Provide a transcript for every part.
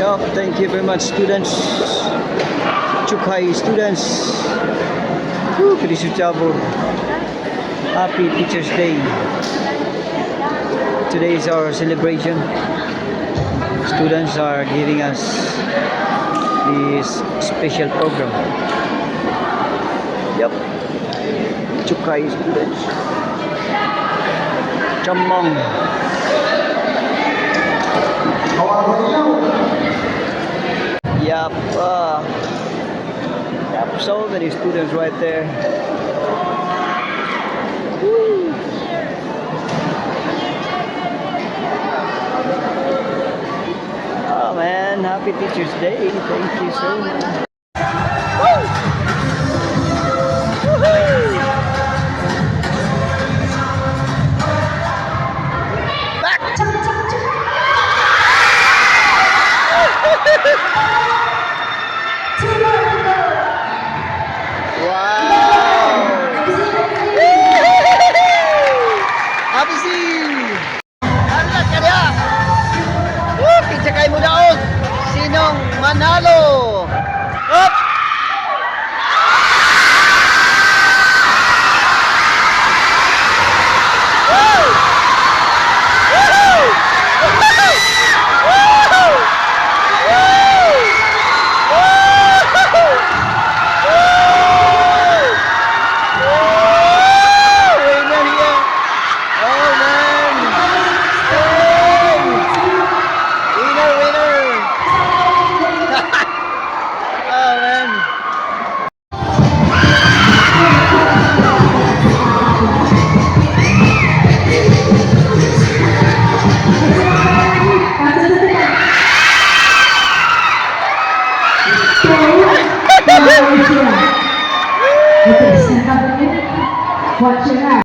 Yup, thank you very much, students. Chukai students. Woo, Krisu Chabur. Happy Teacher's Day. Today is our celebration. Students are giving us this special program. Yup, Chukai students. Chamong. Yup, so many students right there. Woo. Oh man, happy Teacher's Day. Thank you so much. Woo. Woohoo. Back. Sakay mo daon. Sinong manalo? Up! Woo! Woohoo! Woohoo! Woohoo! Winner here. Oh man. Watch your eye.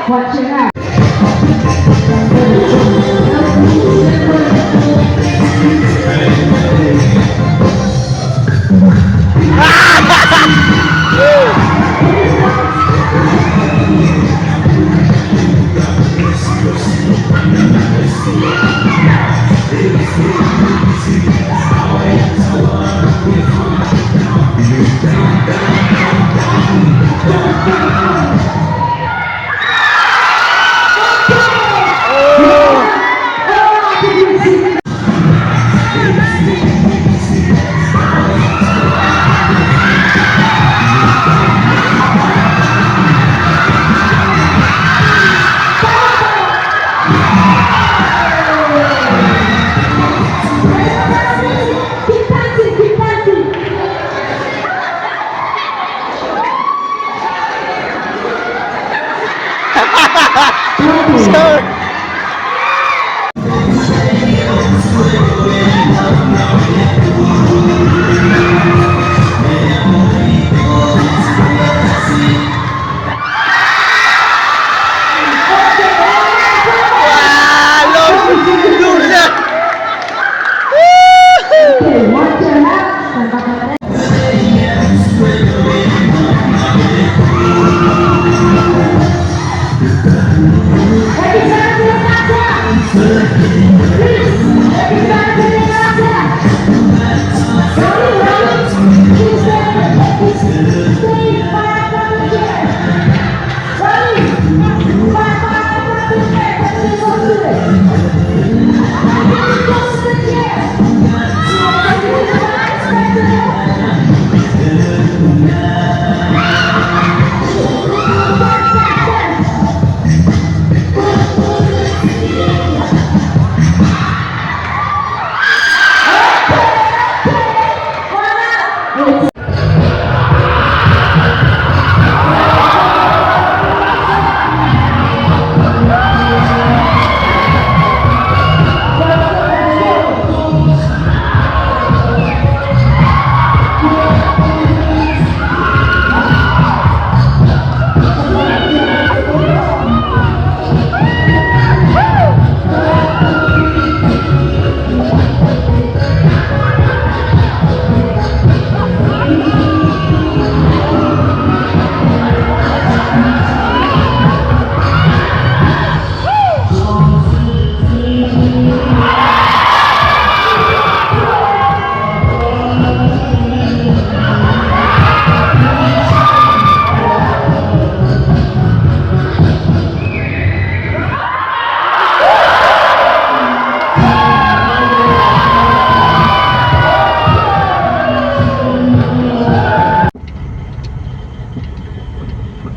Watch your eye.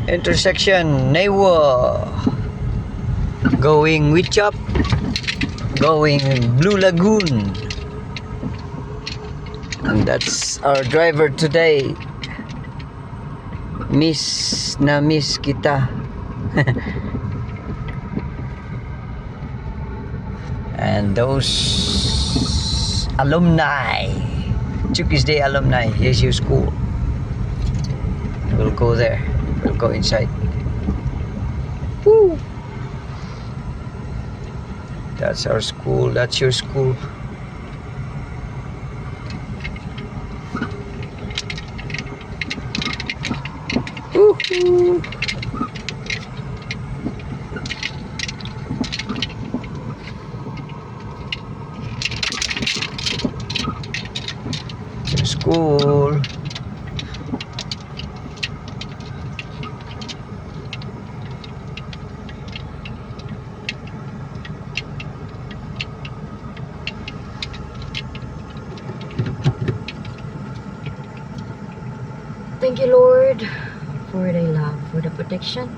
Intersection Neiwa, going Wichap, going Blue Lagoon, and that's our driver today. Miss kita. And those alumni, Chukis Day alumni, here's your school. We'll go there. We'll go inside. Woo! That's our school. That's your school. Woo-hoo. It's your school. Thank you, Lord, for the love, for the protection,